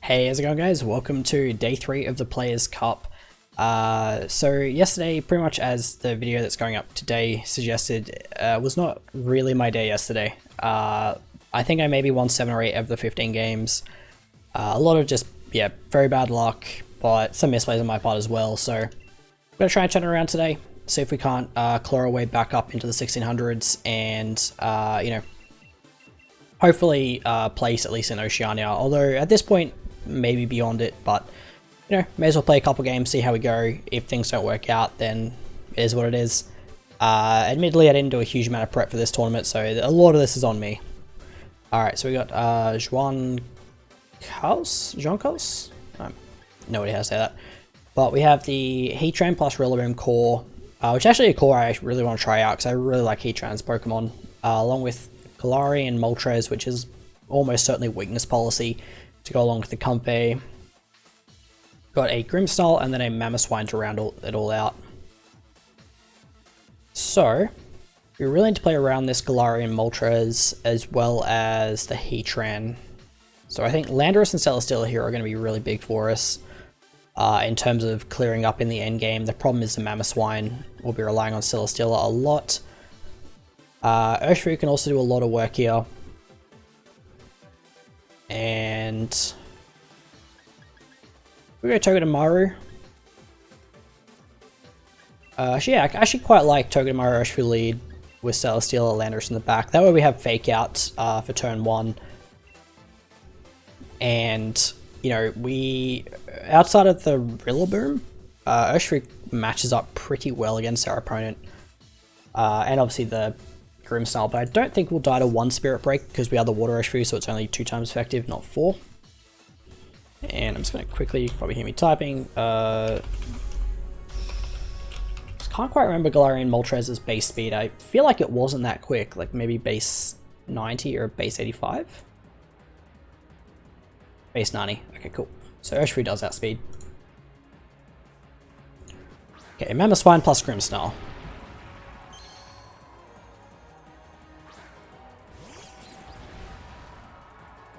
Hey, how's it going, guys? Welcome to day 3 of the Players' Cup. So yesterday, pretty much as the video that's going up today suggested, was not really my day yesterday. I think I maybe won 7 or 8 of the 15 games. A lot of just, yeah, very bad luck, but some misplays on my part as well. So I'm going to try and turn it around today, see if we can't claw our way back up into the 1600s and, you know, hopefully place at least in Oceania. Although at this point, maybe beyond it, but you know, may as well play a couple games, see how we go. If things don't work out, then it is what it is. Admittedly, I didn't do a huge amount of prep for this tournament, so a lot of this is on me. Alright, so we got Juan Caus? No idea how to say that. But we have the Heatran plus Rillaboom core, which is actually a core I really want to try out, because I really like Heatran's Pokemon, along with Galarian and Moltres, which is almost certainly weakness policy to go along with the Comfey. Got a Grimmsnarl and then a Mamoswine to round it all out. So, we really need to play around this Galarian Moltres as well as the Heatran. So I think Landorus and Celesteela here are going to be really big for us in terms of clearing up in the end game. The problem is the Mamoswine will be relying on Celesteela a lot. Urshifu can also do a lot of work here. And we go Togedemaru. Yeah, I actually quite like Togedemaru Urshifu lead with Celesteela Landorus in the back. That way we have fake out for turn 1. And, you know, we, outside of the Rillaboom, Urshifu matches up pretty well against our opponent. And obviously the Grimmsnarl, but I don't think we'll die to 1 Spirit Break because we are the Water Urshifu, so it's only 2 times effective, not 4. And I'm just going to quickly, probably hear me typing, just can't quite remember Galarian Moltres' base speed. I feel like it wasn't that quick, like maybe base 90 or base 85? Base 90, okay, cool. So Urshifu does outspeed. Okay, Mamoswine plus Grimmsnarl.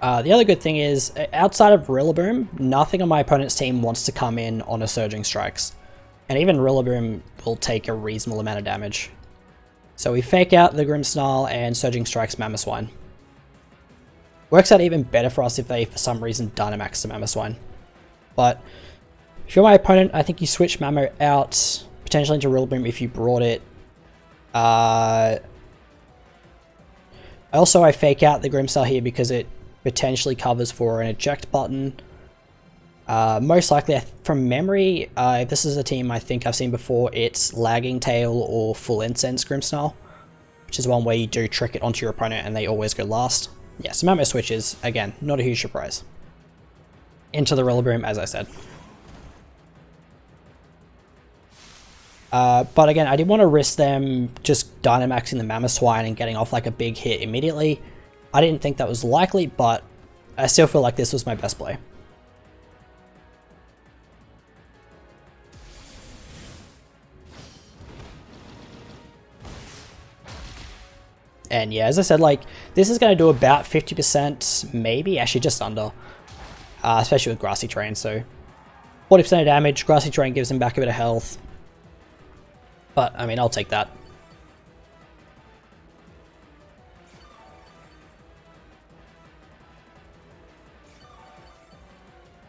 The other good thing is, outside of Rillaboom, nothing on my opponent's team wants to come in on a Surging Strikes. And even Rillaboom will take a reasonable amount of damage. So we fake out the Grimmsnarl and Surging Strikes Mamoswine. Works out even better for us if they, for some reason, Dynamax the Mamoswine. But if you're my opponent, I think you switch Mamo out, potentially into Rillaboom if you brought it. Also, I fake out the Grimmsnarl here because it potentially covers for an eject button. Most likely, from memory, if this is a team I think I've seen before, it's Lagging Tail or Full Incense Grimmsnarl, which is one where you do trick it onto your opponent and they always go last. Yeah, so Mamo switches, again, not a huge surprise. Into the Rillaboom, as I said. But again, I didn't want to risk them just Dynamaxing the Mamoswine and getting off like a big hit immediately. I didn't think that was likely, but I still feel like this was my best play. And yeah, as I said, like, this is going to do about 50%, maybe, actually just under. Especially with Grassy Terrain, so 40% of damage, Grassy Terrain gives him back a bit of health. But, I mean, I'll take that.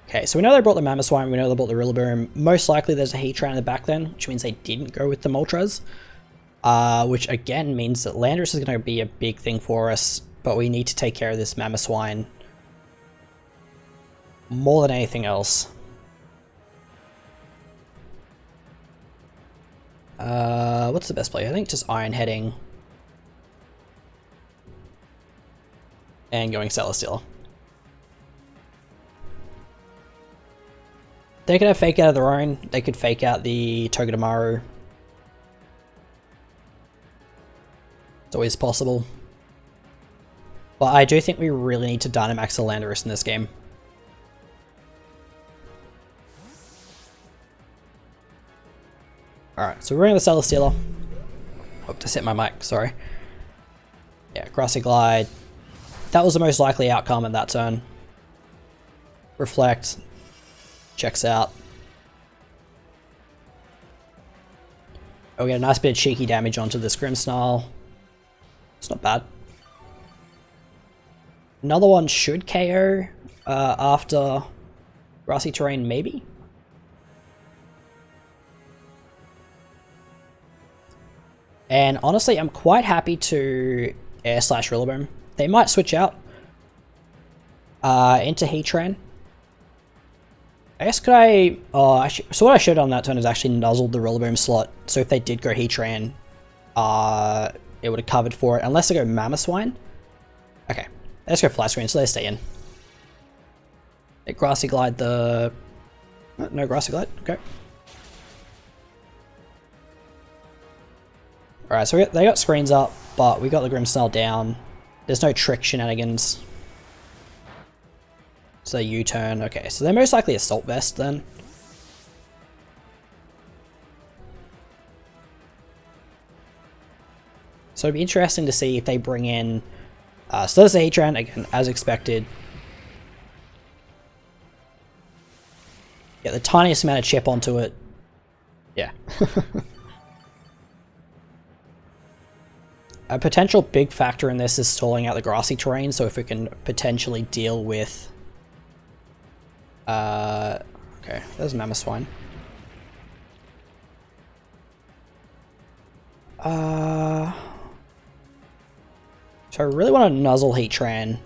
Okay, so we know they brought the Mamoswine, we know they brought the Rillaboom. Most likely there's a Heatran in the back then, which means they didn't go with the Moltres. Which again means that Landorus is going to be a big thing for us, but we need to take care of this Mamoswine more than anything else. What's the best play? I think just Iron Heading and going Celesteela. They could have fake out of their own. They could fake out the Togedemaru. It's always possible. But I do think we really need to Dynamax the Landorus in this game. Alright, so we're running the Celesteela. Hope to set my mic, sorry. Yeah, Grassy Glide. That was the most likely outcome in that turn. Reflect. Checks out. Oh, we get a nice bit of cheeky damage onto this Grimmsnarl. It's not bad. Another one should KO after grassy terrain, maybe? And honestly, I'm quite happy to air slash Rillaboom. They might switch out into Heatran. I guess could I... Oh, so what I showed on that turn is actually nuzzled the Rillaboom slot. So if they did go Heatran, it would have covered for it. Unless they go Mamoswine. Okay, let's go Flat Screen, so they stay in. They Grassy Glide the... No Grassy Glide, okay. Alright, so they got screens up, but we got the Grimmsnarl down. There's no trick shenanigans. So U-turn, okay, so they're most likely Assault Vest then. So it'd be interesting to see if they bring in... so there's the Heatran, again, as expected. Get the tiniest amount of chip onto it. Yeah. A potential big factor in this is stalling out the grassy terrain, so if we can potentially deal with... okay, there's Mamoswine. So I really want to nuzzle Heatran.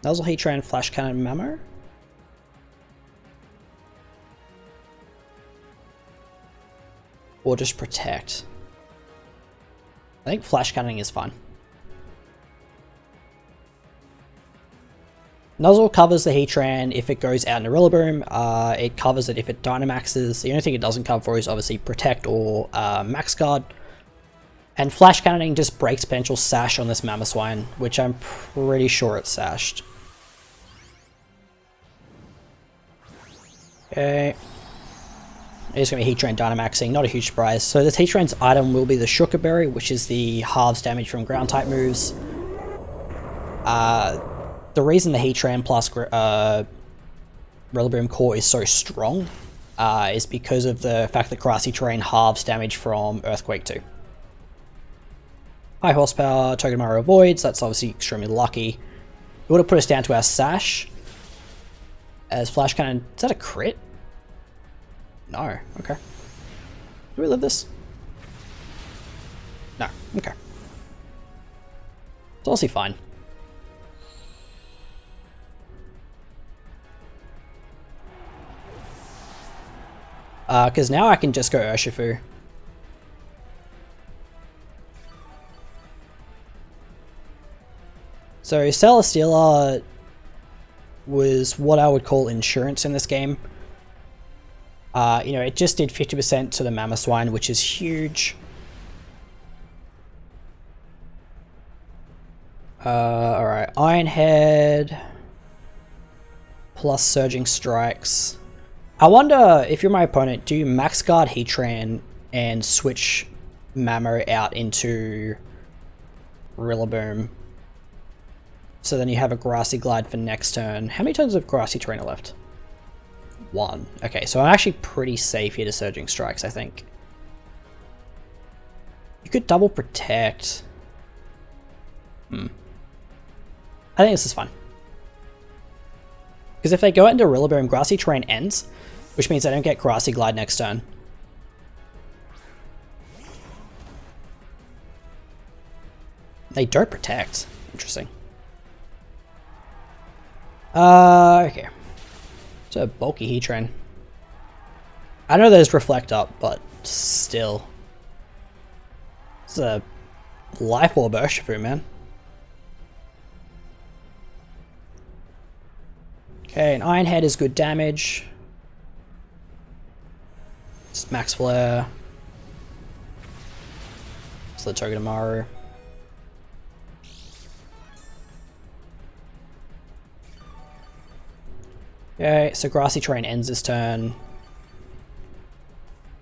Nuzzle Heatran, Flash Cannon, Mamo? Or just protect. I think Flash Cannoning is fine. Nuzzle covers the Heatran if it goes out in a Rillaboom. It covers it if it Dynamaxes. The only thing it doesn't cover for is obviously Protect or Max Guard. And Flash Cannoning just breaks potential Sash on this Mamoswine, which I'm pretty sure it's sashed. Okay. It's going to be Heatran Dynamaxing, not a huge surprise. So this Heatran's item will be the Shooka Berry, which is the halves damage from ground type moves. The reason the Heatran plus Rillaboom core is so strong is because of the fact that grassy terrain halves damage from Earthquake 2. High horsepower, Togedemaru avoids, that's obviously extremely lucky. It would have put us down to our Sash. As Flash Cannon, is that a crit? No, okay. Do we live this? No, okay. It's honestly fine. Because now I can just go Urshifu. So Celesteela was what I would call insurance in this game. You know, it just did 50% to the Mamoswine, which is huge. Alright, Iron Head plus Surging Strikes. I wonder if you're my opponent, do you Max Guard Heatran and switch Mamo out into Rillaboom? So then you have a Grassy Glide for next turn. How many turns of Grassy Terrain are left? 1. Okay, so I'm actually pretty safe here to Surging Strikes, I think. You could double protect. I think this is fine. Because if they go out into Rillaboom, Grassy Terrain ends, which means they don't get Grassy Glide next turn. They don't protect. Interesting. Okay. It's a bulky Heatran. I know there's Reflect up, but still. It's a Life Orb Urshifu, man. Okay, an Iron Head is good damage. It's Max Flare. It's the Togedemaru. Okay, so Grassy Terrain ends this turn.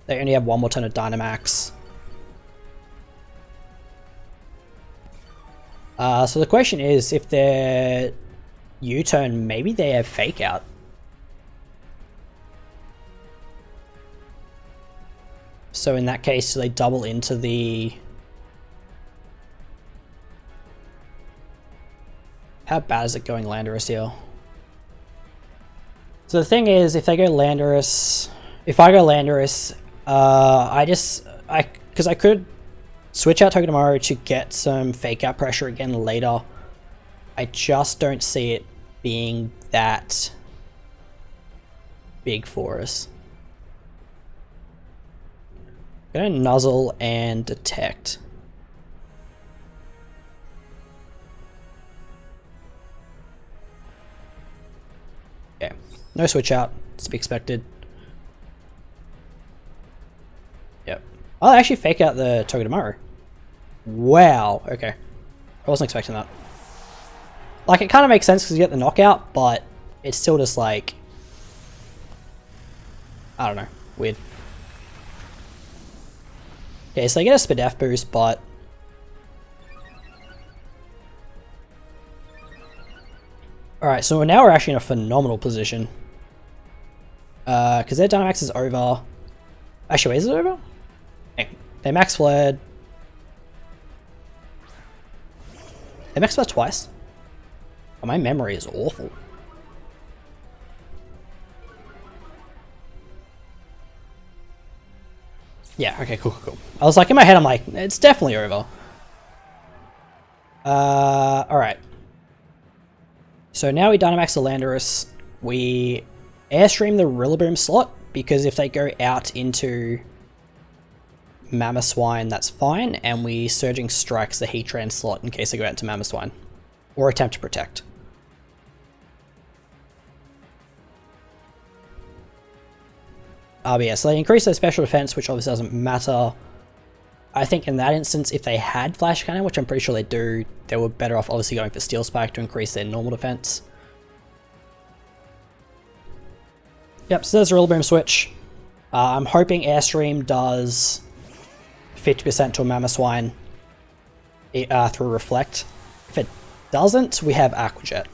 They only have one more turn of Dynamax. So the question is, if they're U-turn, maybe they have fake out. So in that case, do they double into the... How bad is it going Landorus here? So the thing is, if they go Landorus... If I go Landorus, because I could switch out Togedemaru to get some fake out pressure again later. I just don't see it being that big for us. I'm gonna nuzzle and detect. Okay, no switch out, it's to be expected. Yep. I'll actually fake out the Togedemaru. Wow, okay. I wasn't expecting that. Like, it kind of makes sense because you get the knockout, but it's still just like... I don't know, weird. Okay, so they get a Spadef boost, but... Alright, so now we're actually in a phenomenal position. Because their Dynamax is over. Actually, wait, is it over? Okay. They max flared. They max flared twice. Oh, my memory is awful. Yeah, okay, cool. I was like, in my head, I'm like, it's definitely over. Alright. So now we Dynamax the Landorus. We Airstream the Rillaboom slot, because if they go out into Mamoswine, that's fine, and we Surging Strikes the Heatran slot in case they go out into Mamoswine. Or attempt to protect. But yeah, so they increase their special defense, which obviously doesn't matter. I think in that instance, if they had Flash Cannon, which I'm pretty sure they do, they were better off obviously going for Steel Spike to increase their normal defense. Yep, so there's a Rillaboom switch. I'm hoping Airstream does 50% to a Mamoswine through Reflect. If it doesn't, we have Aqua Jet.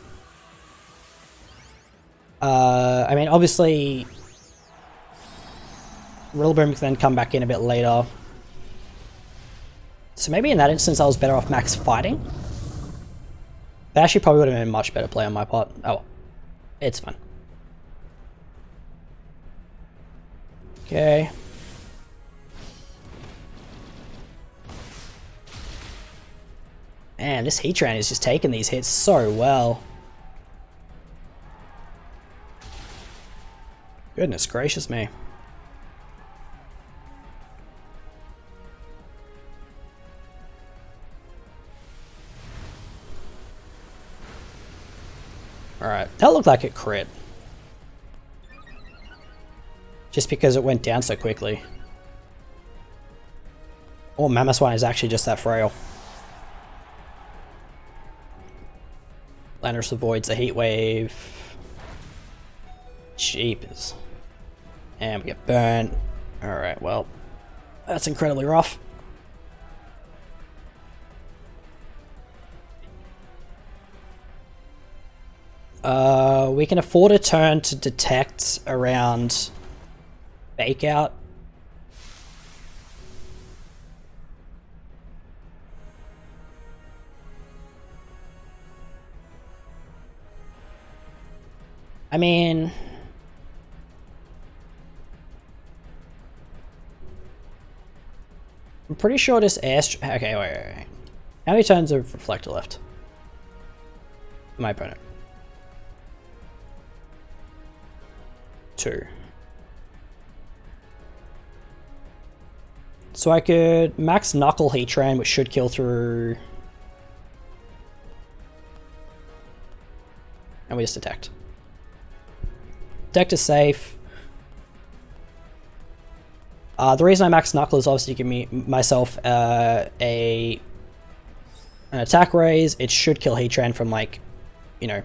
I mean, obviously... Rillaboom can then come back in a bit later. So maybe in that instance I was better off max fighting. That actually probably would have been a much better play on my part. Oh, it's fine. Okay. Man, this Heatran is just taking these hits so well. Goodness gracious me. Alright, that looked like it crit. Just because it went down so quickly. Or Mamoswine is actually just that frail. Landorus avoids the Heat Wave. Jeepers. And we get burnt. Alright, well, that's incredibly rough. We can afford a turn to detect around Fake Out. I mean... I'm pretty sure this okay, wait. How many turns of Reflector left? My opponent. 2. So I could max Knuckle Heatran, which should kill through... And we just detect. Detect is safe. The reason I max Knuckle is obviously to give me myself an attack raise. It should kill Heatran from, like, you know,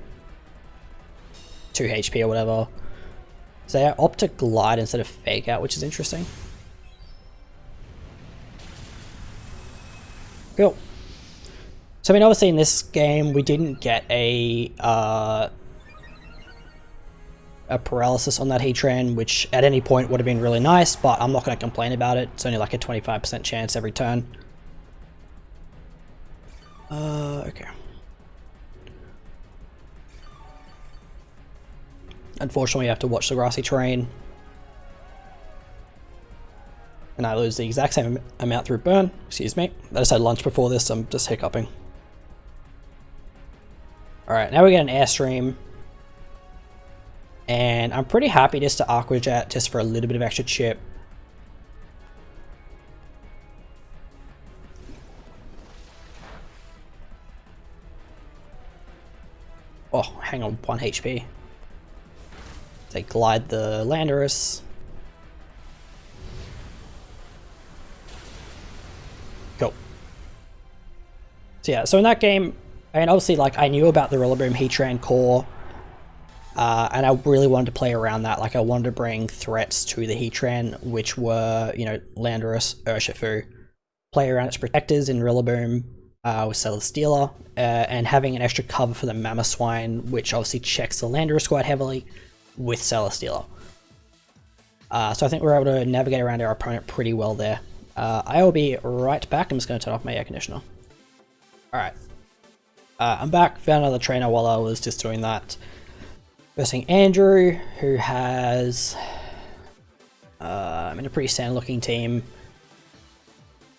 2 HP or whatever. So they opt to Glide instead of Fake Out, which is interesting. Cool. So I mean, obviously in this game we didn't get a paralysis on that Heatran, which at any point would have been really nice, but I'm not going to complain about it. It's only like a 25% chance every turn. Okay. Unfortunately, I have to watch the grassy terrain. And I lose the exact same amount through burn. Excuse me. I just had lunch before this, so I'm just hiccuping. Alright, now we get an Airstream. And I'm pretty happy just to Aqua Jet just for a little bit of extra chip. Oh, hang on, 1 HP. They glide the Landorus. Cool. So yeah, so in that game, I mean, obviously, like, I knew about the Rillaboom Heatran core. And I really wanted to play around that. Like, I wanted to bring threats to the Heatran, which were, you know, Landorus, Urshifu, play around its protectors in Rillaboom with Celesteela, and having an extra cover for the Mamoswine, which obviously checks the Landorus quite heavily with Celesteela. So I think we're able to navigate around our opponent pretty well there. I will be right back. I'm just going to turn off my air conditioner. Alright. I'm back. Found another trainer while I was just doing that. Versing Andrew, who has a pretty standard looking team.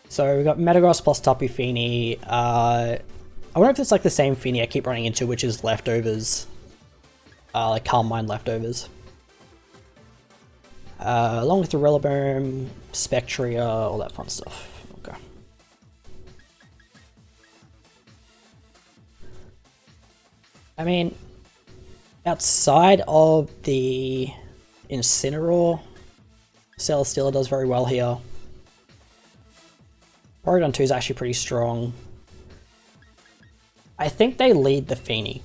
So we've got Metagross plus Tapu Fini. I wonder if it's like the same Fini I keep running into, which is leftovers. Like Calm Mind leftovers. Along with the Rillaboom, Spectria, all that fun stuff. Okay. I mean, outside of the Incineroar, Celesteela does very well here. Porygon 2 is actually pretty strong. I think they lead the Fini.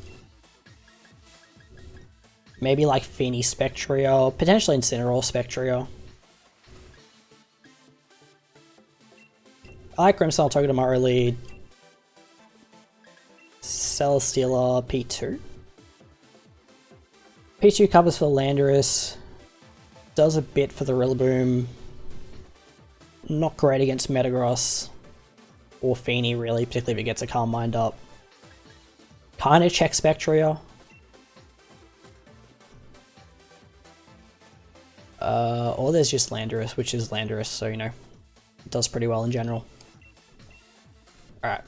Maybe like Fini Spectria, potentially Incineroar Spectria. I like Grimmsnarl Togedemaru lead. Celesteela P2. P2 covers for Landorus. Does a bit for the Rillaboom. Not great against Metagross. Or Fini really, particularly if it gets a Calm Mind up. Kinda check Spectria. Or there's just Landorus, which is Landorus, so you know, it does pretty well in general. Alright.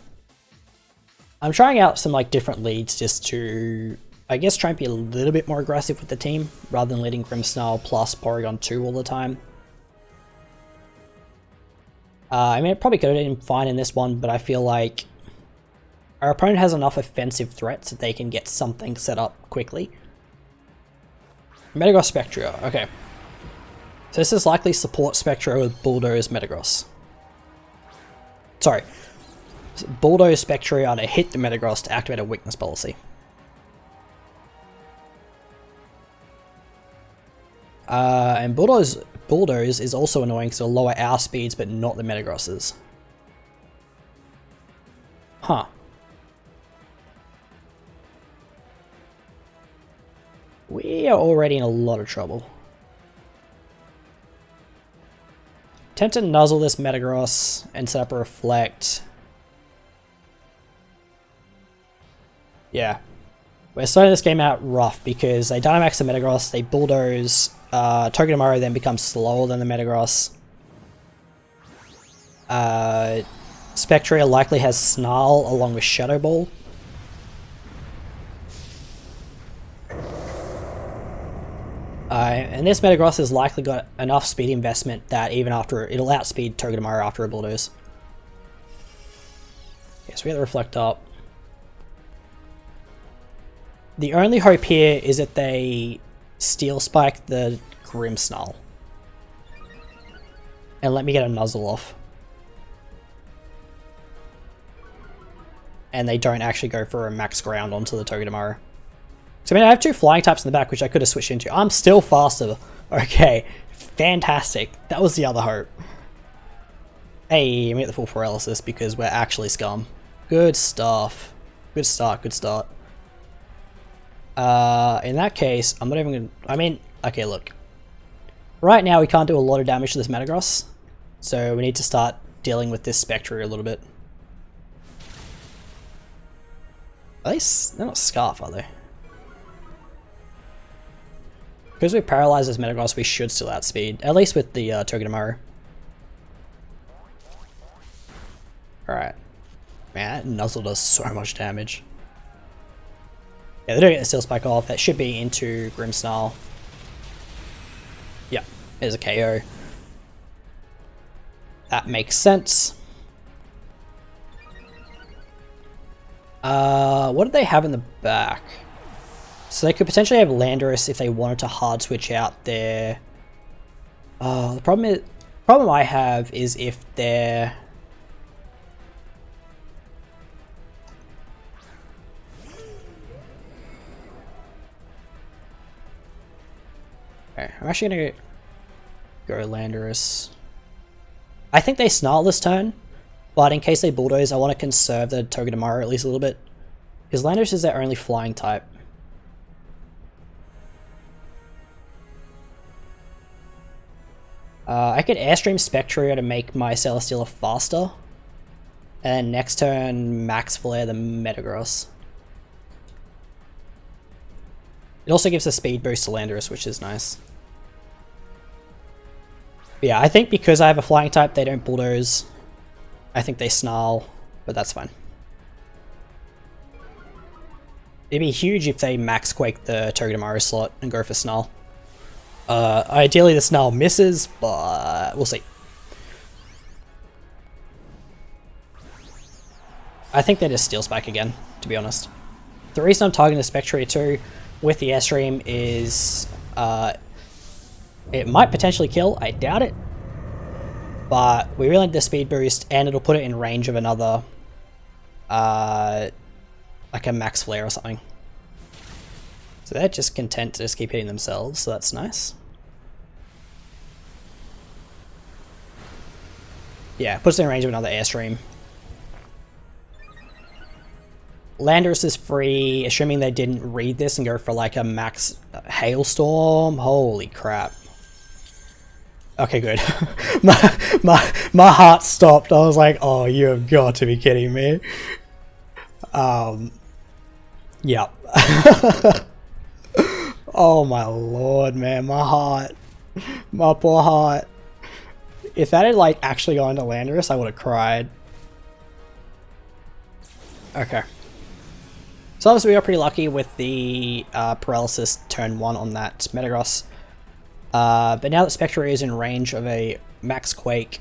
I'm trying out some like different leads just to, I guess, try and be a little bit more aggressive with the team, rather than leading Grimmsnarl plus Porygon 2 all the time. I mean, it probably could have been fine in this one, but I feel like our opponent has enough offensive threats that they can get something set up quickly. Metagross Spectria, okay. So this is likely support Spectria with Bulldoze Metagross. Sorry. Bulldoze Spectria to hit the Metagross to activate a weakness policy. And Bulldoze is also annoying because it'll lower our speeds but not the Metagross's. Huh. We are already in a lot of trouble. Attempt to nuzzle this Metagross and set up a Reflect. Yeah. We're starting this game out rough because they Dynamax the Metagross, they Bulldoze, Togedemaru then becomes slower than the Metagross. Spectria likely has Snarl along with Shadow Ball. And this Metagross has likely got enough speed investment that even after it'll outspeed Togedemaru after a Bulldoze. Yes, we get the Reflect up. The only hope here is that they Steel Spike the Grimmsnarl and let me get a Nuzzle off. And they don't actually go for a max ground onto the Togedemaru. So I mean, I have two flying types in the back, which I could have switched into. I'm still faster. Okay, fantastic. That was the other hope. Hey, we get the full paralysis because we're actually scum. Good stuff. Good start, good start. In that case, I'm not even gonna... I mean, okay, look. Right now we can't do a lot of damage to this Metagross, so we need to start dealing with this Spectre a little bit. Are they... they're not Scarf, are they? Because we paralyzed this Metagross, we should still outspeed, at least with the Togedemaru. Alright. Man, that Nuzzle does so much damage. Yeah, they don't get the Steel Spike off. That should be into Grimmsnarl. Yeah, there's a KO. That makes sense. What did they have in the back? So they could potentially have Landorus if they wanted to hard switch out their... the problem I have is if they're... Okay, I'm actually gonna go Landorus. I think they Snarl this turn, but in case they Bulldoze, I want to conserve the Togedemaru at least a little bit. Because Landorus is their only flying type. I could Airstream Spectrio to make my Celesteela faster. And then next turn, Max Flare the Metagross. It also gives a speed boost to Landorus, which is nice. But yeah, I think because I have a flying type, they don't Bulldoze. I think they Snarl, but that's fine. It'd be huge if they Max Quake the Togedemaru slot and go for Snarl. Ideally the Snarl misses, but we'll see. I think they just Steel Spike again, to be honest. The reason I'm targeting the Spectrio too with the Airstream is it might potentially kill, I doubt it. But we really need the speed boost and it'll put it in range of another like a Max Flare or something. So they're just content to just keep hitting themselves, so that's nice. Yeah, puts it in range of another Airstream. Landorus is free, assuming they didn't read this and go for like a max Hailstorm. Holy crap. Okay, good. my heart stopped. I was like, oh, you have got to be kidding me. Yeah. Oh my lord, man, my heart. My poor heart. If that had like actually gone to Landorus, I would have cried. Okay. So obviously we got pretty lucky with the paralysis turn 1 on that Metagross. But now that Spectre is in range of a Max Quake,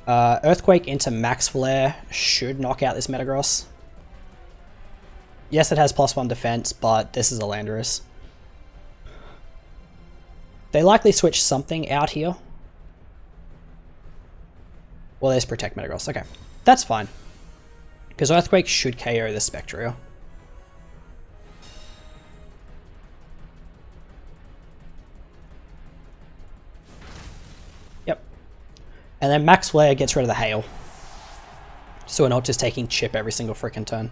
Earthquake into Max Flare should knock out this Metagross. Yes, it has +1 defense, but this is a Landorus. They likely switch something out here. Well, there's Protect Metagross. Okay, that's fine. Because Earthquake should KO the Spectrio. Yep. And then Max Flare gets rid of the Hail. So we're not just taking chip every single freaking turn.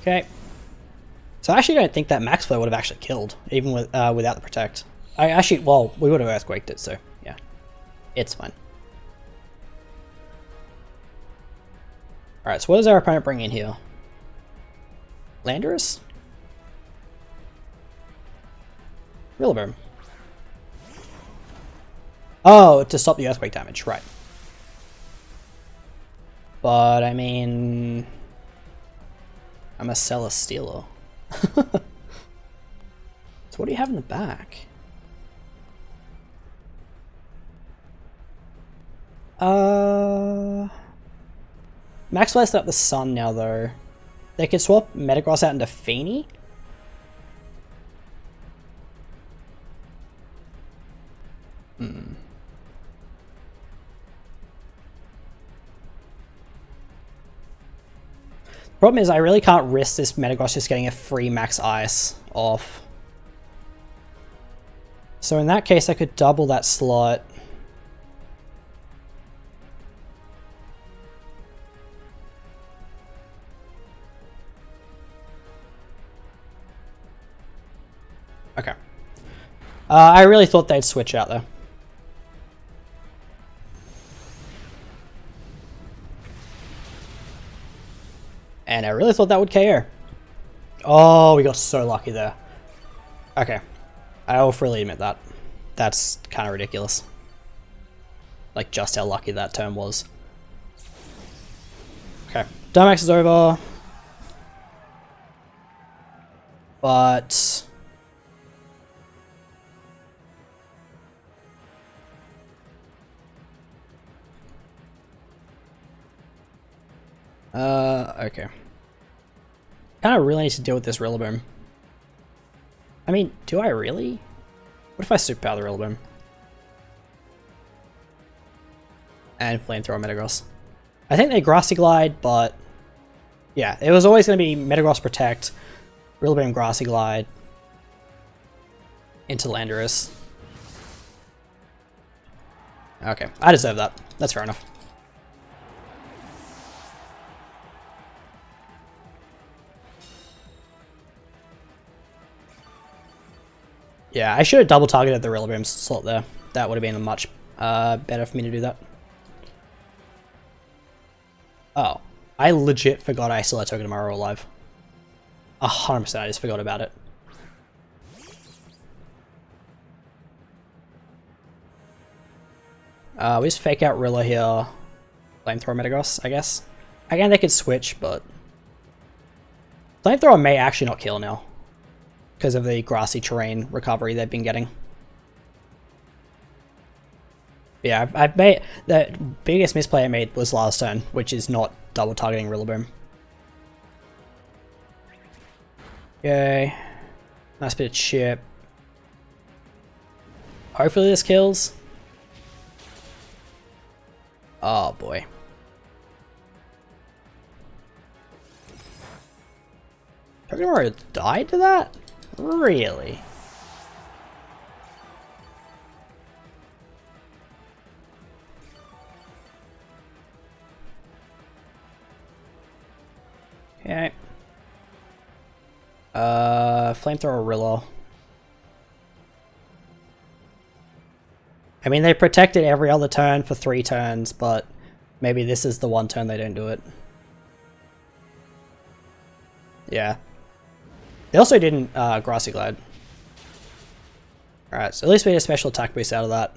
Okay. So I actually don't think that Max Flare would have actually killed, even with without the Protect. I actually, well, we would have Earthquaked it, so yeah. It's fine. Alright, so what does our opponent bring in here? Landorus? Rillaboom. Oh, to stop the Earthquake damage, right. But, I mean... I'm a Celesteela. So what do you have in the back? Max Flare's up the Sun now though. They could swap Metagross out into Feeny. Problem is I really can't risk this Metagross just getting a free Max Ice off. So in that case, I could double that slot. Okay. I really thought they'd switch out there. And I really thought that would KO. Oh, we got so lucky there. Okay. I will freely admit that. That's kind of ridiculous. Like, just how lucky that turn was. Okay. Dynamax is over. But... okay. Kind of really need to deal with this Rillaboom. I mean, do I really? What if I superpower the Rillaboom? And Flamethrower Metagross. I think they Grassy Glide, but... yeah, it was always going to be Metagross Protect, Rillaboom Grassy Glide, into Landorus. Okay, I deserve that. That's fair enough. Yeah, I should have double targeted the Rillaboom slot there. That would have been much better for me to do that. Oh, I legit forgot I still had Togedemaru alive. 100% I just forgot about it. We just fake out Rilla here. Flamethrower Metagross, I guess. Again, they could switch, but... Flamethrower may actually not kill now. Because of the grassy terrain recovery they've been getting. Yeah, I've made... the biggest misplay I made was last turn, which is not double targeting Rillaboom. Okay. Nice bit of chip. Hopefully this kills. Oh boy. Togedemaru died to that? Really? Okay. Flamethrower Rilla. I mean, they protected every other turn for 3 turns, but maybe this is the one turn they don't do it. Yeah. They also didn't Grassy Glide. Alright, so at least we get a special attack boost out of that.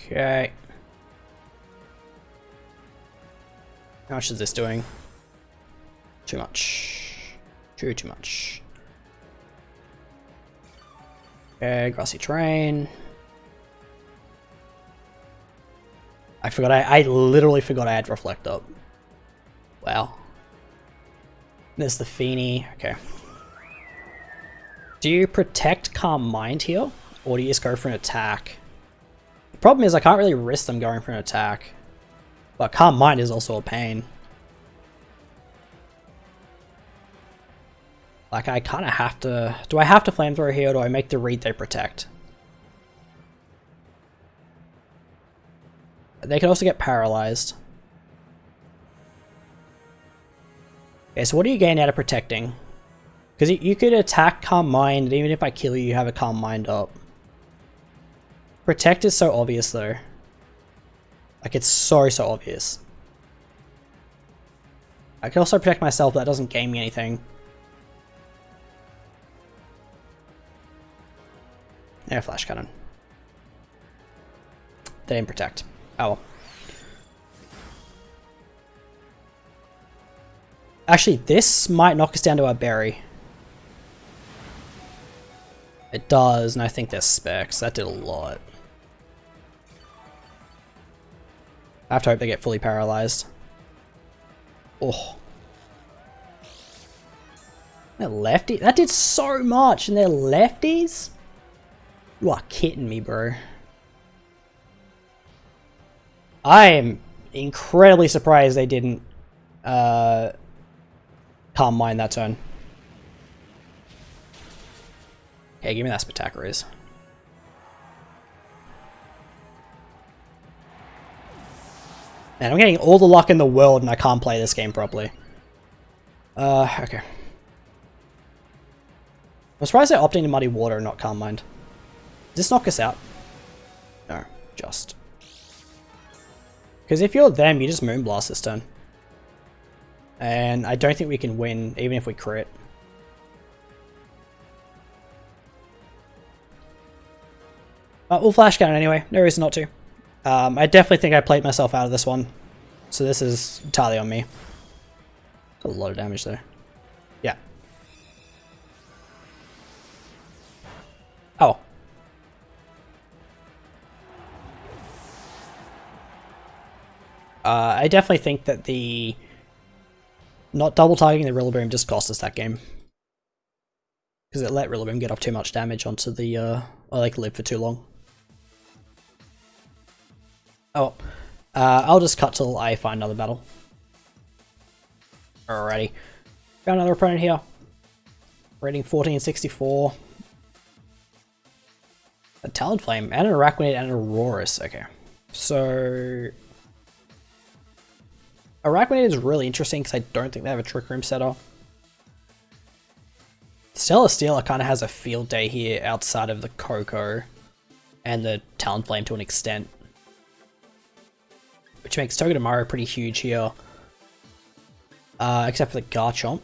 Okay. How much is this doing? Too much. Too much. Okay, grassy terrain. I forgot, I literally forgot I had Reflect up. Wow. There's the Feeny, okay. Do you protect Calm Mind here? Or do you just go for an attack? The problem is I can't really risk them going for an attack. But Calm Mind is also a pain. Like, I kind of have to... do I have to Flamethrower here, or do I make the read they protect? They can also get paralyzed. Okay, so what do you gain out of protecting? Because you could attack Calm Mind, and even if I kill you, you have a Calm Mind up. Protect is so obvious, though. Like, it's so obvious. I can also protect myself, but that doesn't gain me anything. Yeah, Flash Cannon. They didn't protect. Oh well. Actually, this might knock us down to our berry. It does, and I think there's specs. That did a lot. I have to hope they get fully paralyzed. Oh. They're lefty. That did so much, and they're lefties? You are kidding me, bro. I am incredibly surprised they didn't Calm Calm Mind that turn. Okay, give me that Spectacular is. Man, I'm getting all the luck in the world and I can't play this game properly. Okay. I'm surprised they're opting to Muddy Water and not Calm Mind. Does this knock us out? No, just. Because if you're them, you just Moonblast this turn. And I don't think we can win, even if we crit. But we'll Flash Cannon anyway, no reason not to. I definitely think I played myself out of this one. So this is entirely on me. A lot of damage there. Yeah. Oh. I definitely think that the not double targeting the Rillaboom just cost us that game. Because it let Rillaboom get off too much damage onto the, or like live for too long. Oh, I'll just cut till I find another battle. Alrighty. Got another opponent here. Rating 1464. A Talonflame and an Arachnid and an Aurorus. Okay. So Arachnid is really interesting because I don't think they have a Trick Room setter. Celesteela kind of has a field day here outside of the Koko and the Talonflame to an extent. Which makes Togedemaru pretty huge here. Except for the Garchomp.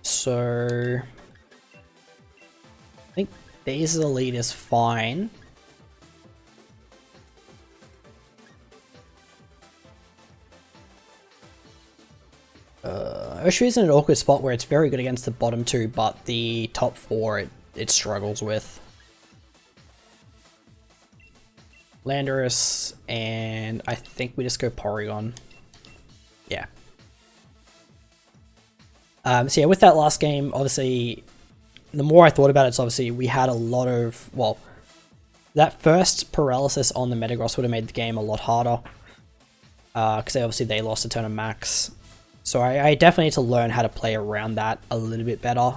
So I think Basil Elite is fine. Urshifu's in an awkward spot where it's very good against the bottom two, but the top four it struggles with. Landorus, and I think we just go Porygon. Yeah. So yeah, with that last game, obviously, the more I thought about it, it's obviously we had a lot of, well, that first paralysis on the Metagross would have made the game a lot harder. Because obviously they lost a turn of max. So I definitely need to learn how to play around that a little bit better.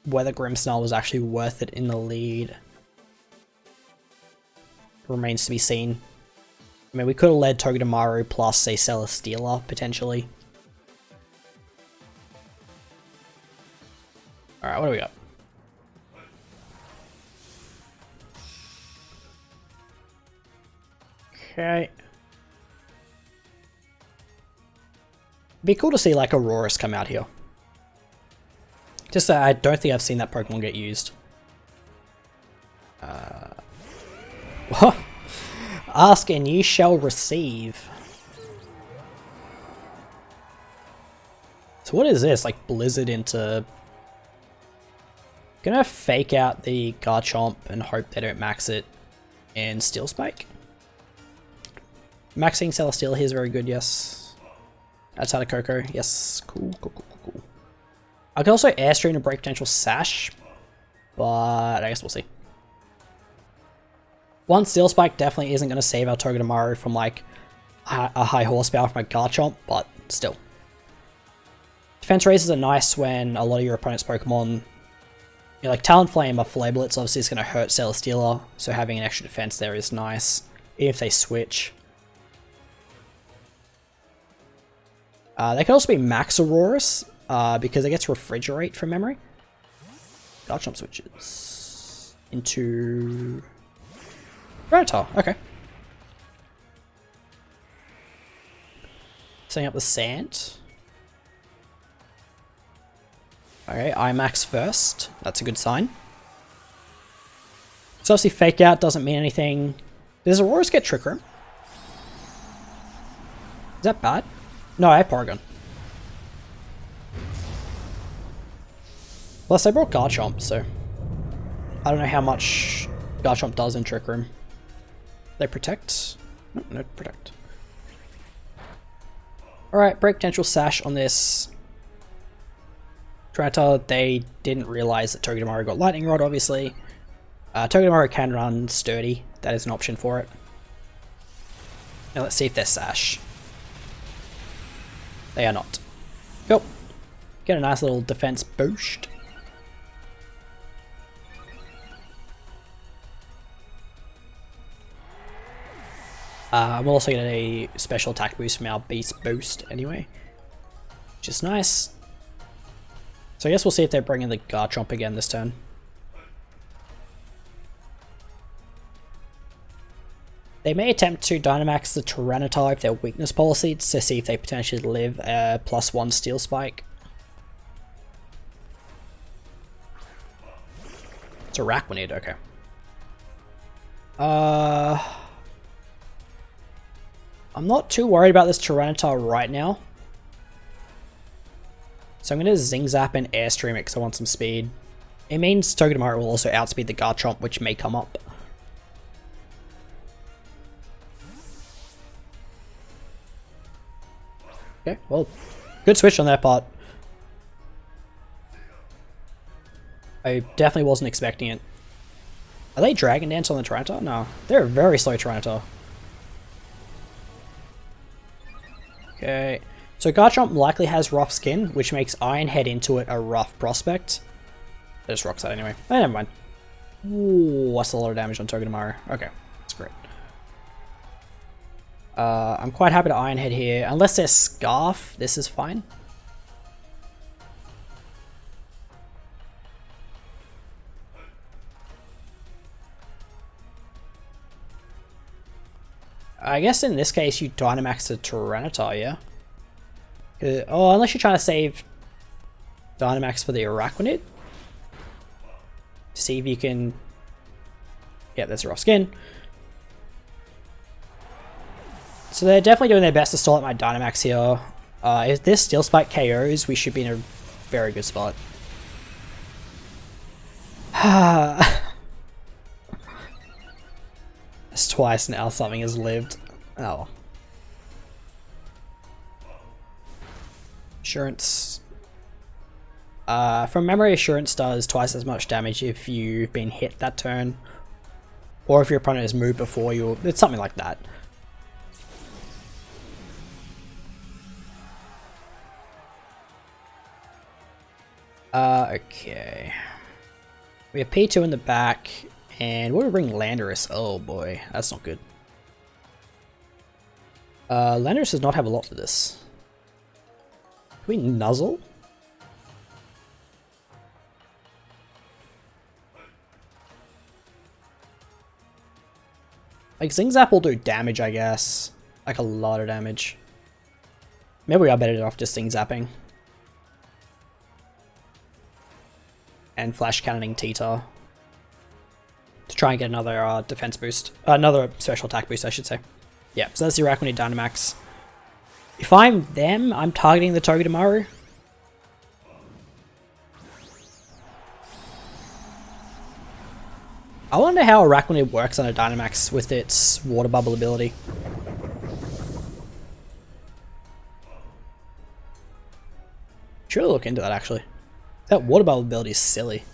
Whether Grimmsnarl was actually worth it in the lead remains to be seen. I mean, we could have led Togedemaru plus, say, Celesteela, potentially. Alright, what do we got? Okay. Be cool to see, like, Aurorus come out here. Just that I don't think I've seen that Pokemon get used. What? Ask and ye shall receive. So what is this? Like Blizzard into... Gonna fake out the Garchomp and hope they don't max it and Steel Spike. Maxing Celesteela here is very good, yes. Outside of Koko, yes. Cool, cool, cool, cool, cool. I can also Airstream to break potential Sash, but I guess we'll see. One Steel Spike definitely isn't going to save our Togedemaru from like a high horsepower from a Garchomp, but still. Defense raises are nice when a lot of your opponent's Pokemon, you know, like Talonflame or Flablets obviously is going to hurt Celesteela, so having an extra defense there is nice, even if they switch. They can also be Max Aurorus, because it gets Refrigerate from memory. Garchomp switches into... Rattata, okay. Setting up the Sand. Okay, IMAX first. That's a good sign. So obviously Fake Out doesn't mean anything. Does Aurorus get Trick Room? Is that bad? No, I have Porygon. Plus I brought Garchomp, so... I don't know how much Garchomp does in Trick Room. They protect? No, no protect. Alright, break potential Sash on this. Rattata, they didn't realize that Togedemaru got Lightning Rod, obviously. Togedemaru can run Sturdy. That is an option for it. Now let's see if they're Sash. They are not. Cool. Get a nice little defense boost. I'm also getting a special attack boost from our beast boost anyway, which is nice. So I guess we'll see if they bring in the Garchomp again this turn. They may attempt to Dynamax the Tyranitar if their weakness policy to see if they potentially live a +1 Steel Spike. It's a Araquanid, okay. I'm not too worried about this Tyranitar right now. So I'm going to Zing Zap and Airstream it because I want some speed. It means Togedemaru will also outspeed the Garchomp, which may come up. Okay, well, good switch on their part. I definitely wasn't expecting it. Are they Dragon Dance on the Tyranitar? No, they're a very slow Tyranitar. Okay, so Garchomp likely has rough skin, which makes Iron Head into it a rough prospect. That just rocks that anyway. Oh, never mind. Ooh, that's a lot of damage on Togedemaru. Okay, that's great. I'm quite happy to Iron Head here. Unless they're Scarf, this is fine. I guess in this case you Dynamax the Tyranitar, yeah? Oh, unless you're trying to save Dynamax for the Araquanid. See if you can... Yeah, that's a rough skin. So they're definitely doing their best to stall out my Dynamax here. If this Steel Spike KOs, we should be in a very good spot. That's twice now something has lived. Oh. Assurance. From memory, Assurance does twice as much damage if you've been hit that turn. Or if your opponent has moved before you. It's something like that. Okay. We have P2 in the back. And what do we bring Landorus? Oh boy, that's not good. Landorus does not have a lot for this. Can we Nuzzle? Like Zing Zap will do damage, I guess. Like a lot of damage. Maybe we are better off just Zing Zapping. And Flash Cannoning T-Tar. To try and get another defense boost. Another special attack boost, I should say. Yeah, so that's the Araquanid Dynamax. If I'm them, I'm targeting the Togedemaru. I wonder how Araquanid works on a Dynamax with its Water Bubble ability. Should look into that actually. That Water Bubble ability is silly.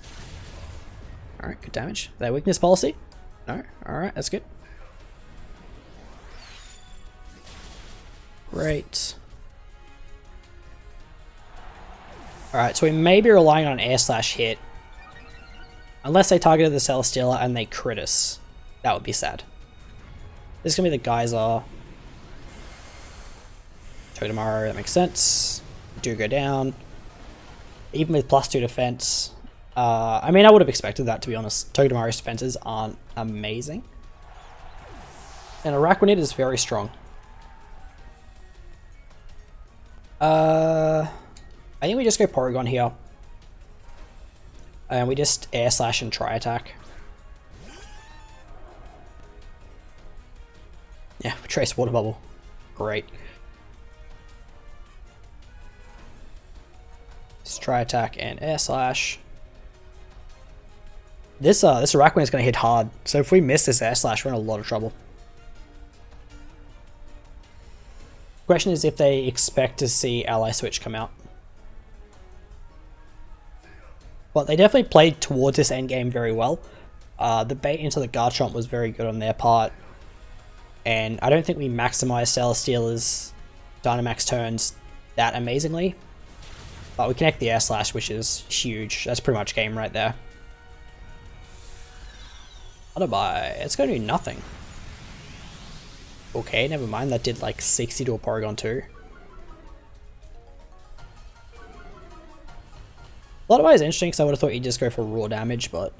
Alright, good damage. Their weakness policy? No? Alright, that's good. Great. Alright, so we may be relying on Air Slash hit. Unless they targeted the Celesteela and they crit us. That would be sad. This is going to be the Geyser. Togedemaru, that makes sense. Do go down. Even with +2 defense. I mean, I would have expected that, to be honest. Togedemaru's defenses aren't amazing. And Araquanid is very strong. I think we just go Porygon here. And we just Air Slash and Tri Attack. Yeah, Trace Water Bubble. Great. Just Tri Attack and Air Slash. This Araquanid is going to hit hard, so if we miss this Air Slash, we're in a lot of trouble. Question is if they expect to see Ally Switch come out. But they definitely played towards this endgame very well. The bait into the Garchomp was very good on their part. And I don't think we maximized Celesteela's Dynamax turns that amazingly. But we connect the air slash, which is huge. That's pretty much game right there. It's gonna do nothing. Okay, never mind. That did like 60 to a Porygon 2. A lot of ways interesting because I would have thought you'd just go for raw damage, but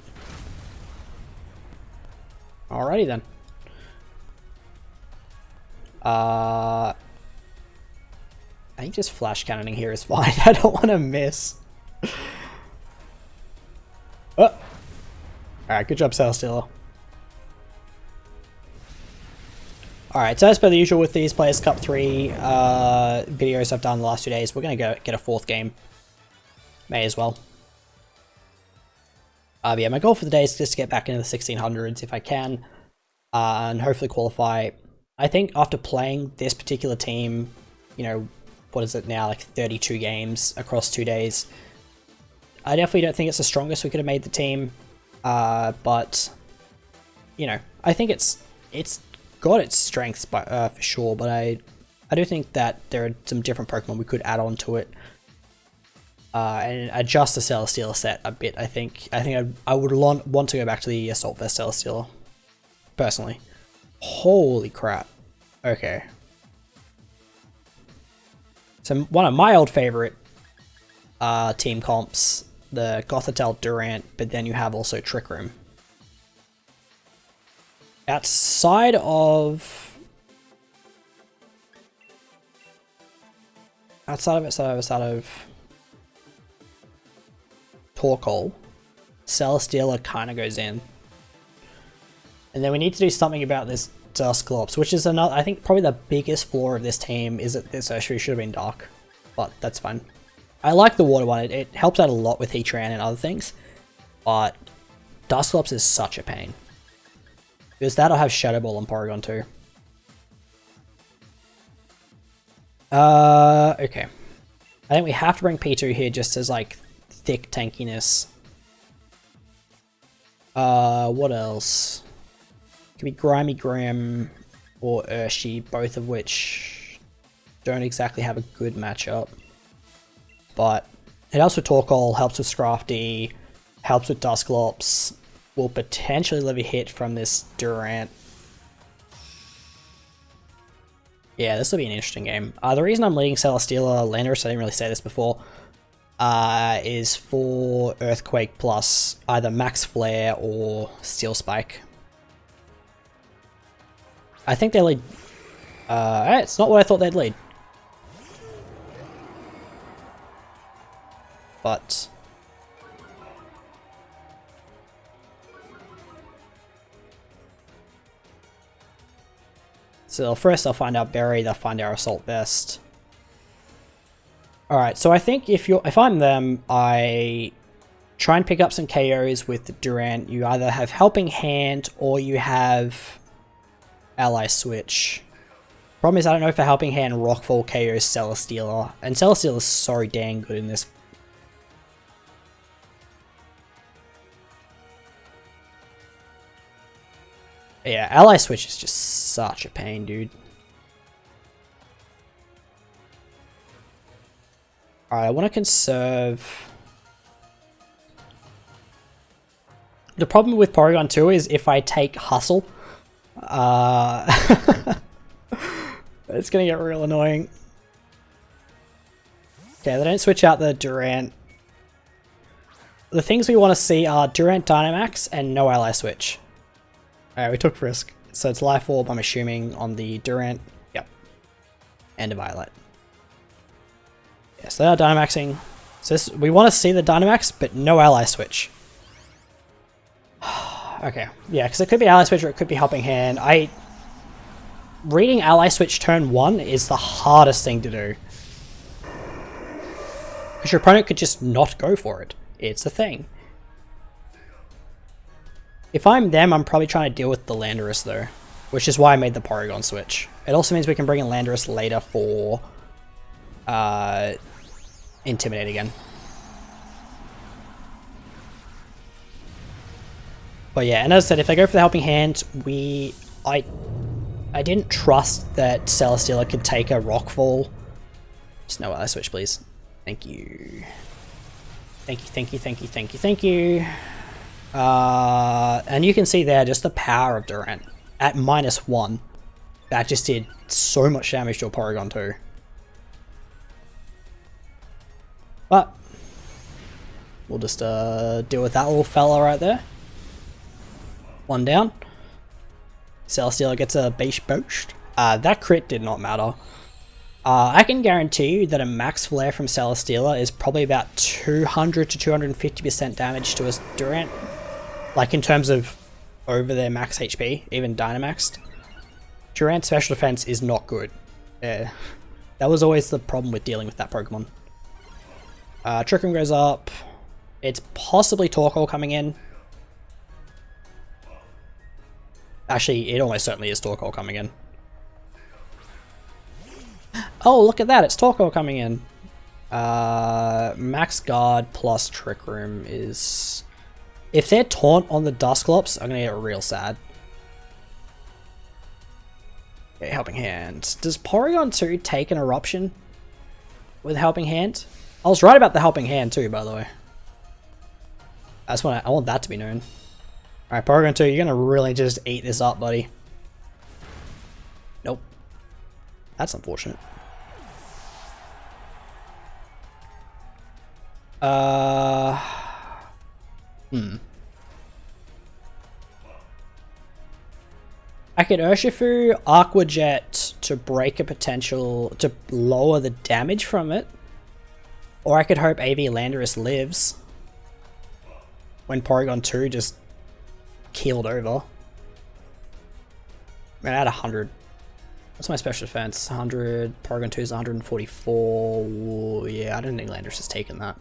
alrighty then. I think just flash cannoning here is fine. I don't want to miss. Oh. Alright, good job, Celesteela. Alright, so as per the usual with these Players Cup 3 videos I've done the last 2 days, we're going to go get a 4th game. May as well. But yeah, my goal for the day is just to get back into the 1600s if I can, and hopefully qualify. I think after playing this particular team, you know, what is it now, like 32 games across 2 days, I definitely don't think it's the strongest we could have made the team, but, you know, I think it's got its strengths for sure, but I do think that there are some different Pokemon we could add on to it. And adjust the Celesteela set a bit. I think I would want to go back to the Assault Vest Celesteela, personally. Holy crap. Okay. So one of my old favorite team comps, the Gothitelle Durant, but then you have also Trick Room. Outside of Torkoal, Celesteela kind of goes in. And then we need to do something about this Dusclops, which is another, I think probably the biggest flaw of this team is that this Urshifu should have been dark, but that's fine. I like the water one, it helps out a lot with Heatran and other things, but Dusclops is such a pain. Because that'll have Shadow Ball on Porygon too. Okay. I think we have to bring P2 here just as like thick tankiness. What else? Could be Grimy Grim or Urshi, both of which don't exactly have a good matchup. But it helps with Torkoal, helps with Scrafty, helps with Dusclops, will potentially live a hit from this Durant. Yeah, this will be an interesting game. The reason I'm leading Celesteela Landorus, I didn't really say this before, is for Earthquake plus either Max Flare or Steel Spike. I think they lead... it's not what I thought they'd lead. But... so first I'll find out Berry, they'll find our Assault Vest. Alright, so I think if I'm them, I try and pick up some KOs with Durant. You either have Helping Hand or you have Ally Switch. Problem is I don't know if a Helping Hand Rockfall KOs Celesteela, and Celesteela is so dang good in this. Yeah, Ally Switch is just such a pain, dude. Alright, I want to conserve... The problem with Porygon 2 is if I take Hustle, it's gonna get real annoying. Okay, they don't switch out the Durant. The things we want to see are Durant Dynamax and no Ally Switch. Alright, we took risk. So it's Life Orb, I'm assuming, on the Durant. Yep. And a Violet. Yeah, so they are Dynamaxing. So this, we want to see the Dynamax, but no Ally Switch. Okay, yeah, because it could be Ally Switch or it could be Helping Hand. Reading Ally Switch turn 1 is the hardest thing to do. Because your opponent could just not go for it. It's a thing. If I'm them, I'm probably trying to deal with the Landorus though, which is why I made the Porygon switch. It also means we can bring in Landorus later for Intimidate again. But yeah, and as I said, if I go for the Helping Hand, I didn't trust that Celesteela could take a Rockfall. Just no Ally Switch, please. Thank you. Thank you, thank you, thank you, thank you, thank you. And you can see there just the power of Durant at -1. That just did so much damage to a Porygon 2. But we'll just deal with that little fella right there. One down. Celesteela gets a base boost. That crit did not matter. I can guarantee you that a max flare from Celesteela is probably about 200 to 250% damage to a Durant. Like in terms of over their max HP, even Dynamaxed. Durant's special defense is not good. Yeah. That was always the problem with dealing with that Pokemon. Trick Room goes up. It's possibly Torkoal coming in. Actually, it almost certainly is Torkoal coming in. Oh, look at that, it's Torkoal coming in. Max Guard plus Trick Room is... If they're Taunt on the Dusclops, I'm gonna get real sad. Okay, Helping Hand. Does Porygon 2 take an Eruption with Helping Hand? I was right about the Helping Hand too, by the way. I want that to be known. Alright, Porygon 2, you're gonna really just eat this up, buddy. Nope. That's unfortunate. I could Urshifu Aqua Jet to break a potential, to lower the damage from it. Or I could hope AV Landorus lives when Porygon 2 just keeled over. Man, I had 100. What's my special defense? 100. Porygon 2 is 144. Ooh, yeah, I don't think Landorus has taken that.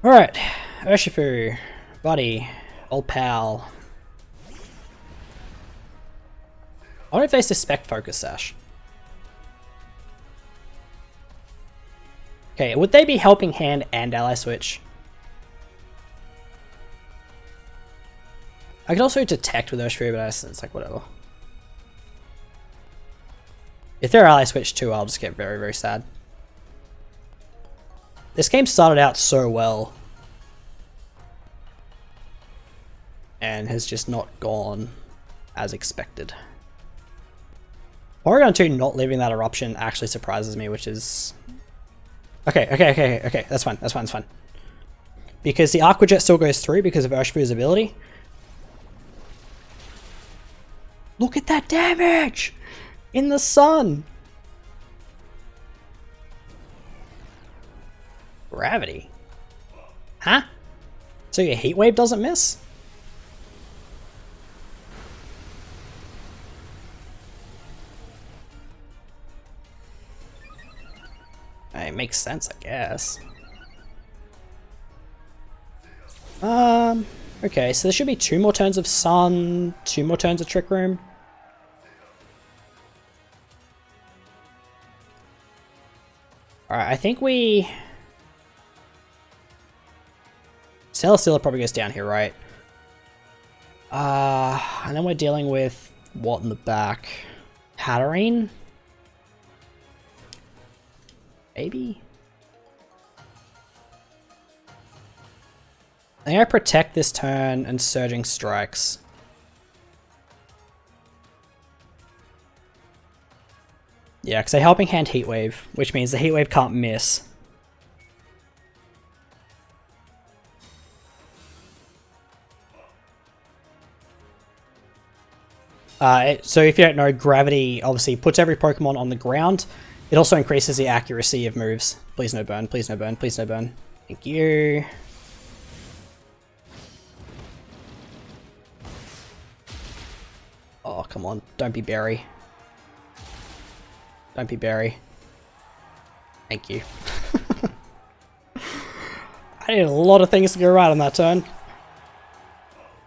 Alright, Urshifu, buddy, old pal. I wonder if they suspect Focus Sash. Okay, would they be Helping Hand and Ally Switch? I could also Detect with Urshifu, but it's like whatever. If they're Ally Switch too, I'll just get very, very sad. This game started out so well. And has just not gone as expected. Porygon 2 not leaving that Eruption actually surprises me, which is... Okay, that's fine, that's fine. Because the Aqua Jet still goes through because of Urshifu's ability. Look at that damage! In the sun! Gravity? Huh? So your Heat Wave doesn't miss? It makes sense, I guess. Okay, so there should be 2 more turns of Sun, 2 more turns of Trick Room. Alright, I think we... Celesteela probably goes down here, right? And then we're dealing with what in the back? Hatterene? Maybe? I think I protect this turn and Surging Strikes. Yeah, because I Helping Hand Heat Wave, which means the Heat Wave can't miss. So if you don't know, Gravity obviously puts every Pokemon on the ground. It also increases the accuracy of moves. Please no burn, please no burn, please no burn. Thank you. Oh, come on. Don't be Berry. Don't be Berry. Thank you. I did a lot of things to go right on that turn.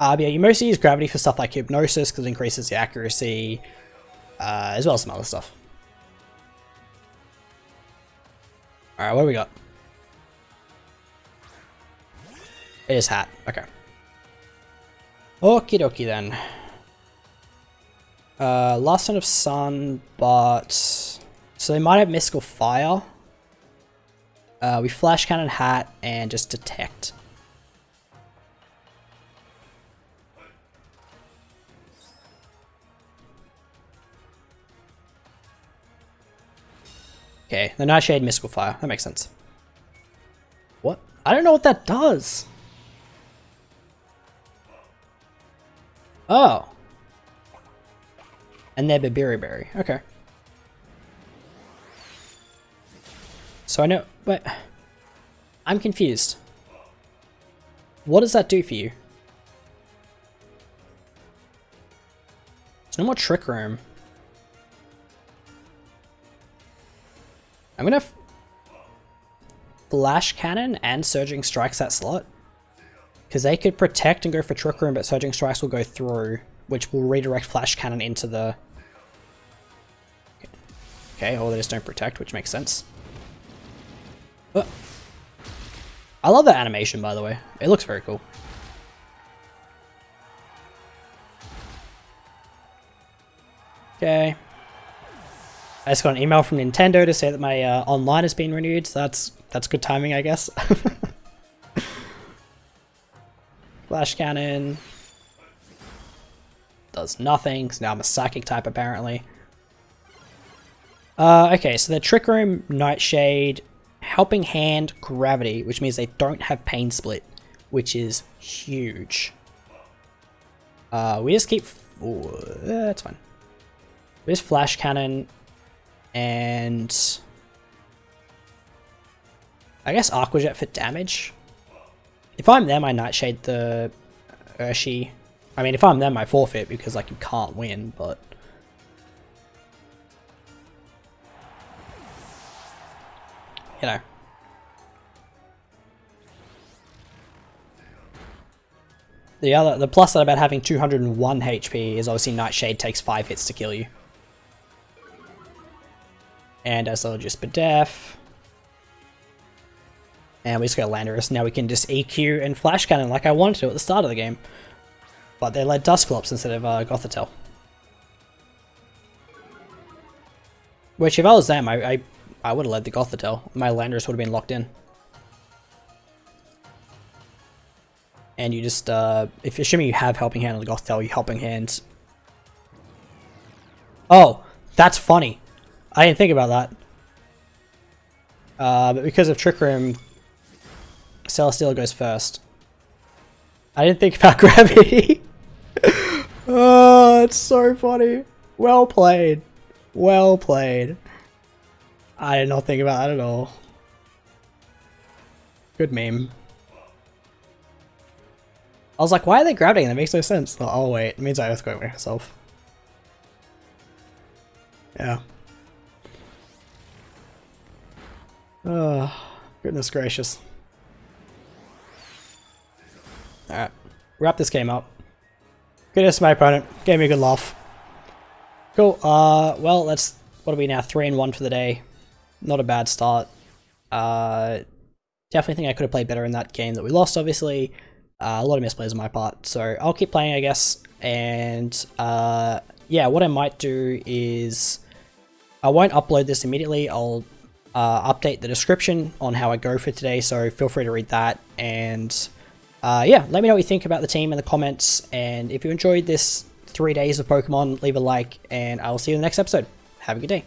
But yeah, you mostly use Gravity for stuff like Hypnosis because it increases the accuracy, as well as some other stuff. Alright, what do we got? It is Hat. Okay. Okie dokie then. Last turn of Sun, but... So they might have Mystical Fire. We Flash Cannon, Hat, and just Detect. Okay, the Nightshade, Mystical Fire. That makes sense. What? I don't know what that does. Oh. And they're Berry. Okay. So I know, but I'm confused. What does that do for you? There's no more Trick Room. I'm gonna Flash Cannon and Surging Strikes that slot. Because they could protect and go for Trick Room, but Surging Strikes will go through, which will redirect Flash Cannon into the... Okay, or they just don't protect, which makes sense. Oh. I love that animation, by the way. It looks very cool. Okay. I just got an email from Nintendo to say that my online has been renewed, so that's good timing, I guess. Flash Cannon. Does nothing, so now I'm a Psychic type apparently. Okay, so the Trick Room, Nightshade, Helping Hand, Gravity, which means they don't have Pain Split, which is huge. We just keep... that's fine. We just Flash Cannon, and... I guess Aqua Jet for damage. If I'm them, I Nightshade the Urshi. I mean, if I'm them, I forfeit because, like, you can't win, but... You know. The plus side about having 201 HP is obviously Nightshade takes 5 hits to kill you. And as well just Bedef. And we just got Landorus. Now we can just EQ and Flash Cannon like I wanted to at the start of the game. But they let Dusclops instead of Gothitelle. Which if I was them, I would have led the Gothitelle. My Landorus would have been locked in. And you just, if assuming you have Helping Hand on the Gothitelle, you Helping Hand. Oh, that's funny. I didn't think about that. But because of Trick Room, Celesteela goes first. I didn't think about Gravity. Oh, it's so funny. Well played. Well played. I did not think about that at all. Good meme. I was like, why are they grabbing? That makes no sense. Oh wait, it means I Earthquake myself. Yeah. Oh, goodness gracious. Alright, wrap this game up. Goodness, my opponent gave me a good laugh. Cool, well, that's, what are we now, 3-1 for the day. Not a bad start. Definitely think I could have played better in that game that we lost, obviously. A lot of misplays on my part, so I'll keep playing, I guess. And yeah, what I might do is I won't upload this immediately. I'll update the description on how I go for today, so feel free to read that. And yeah, let me know what you think about the team in the comments. And if you enjoyed this 3 days of Pokemon, leave a like, and I will see you in the next episode. Have a good day.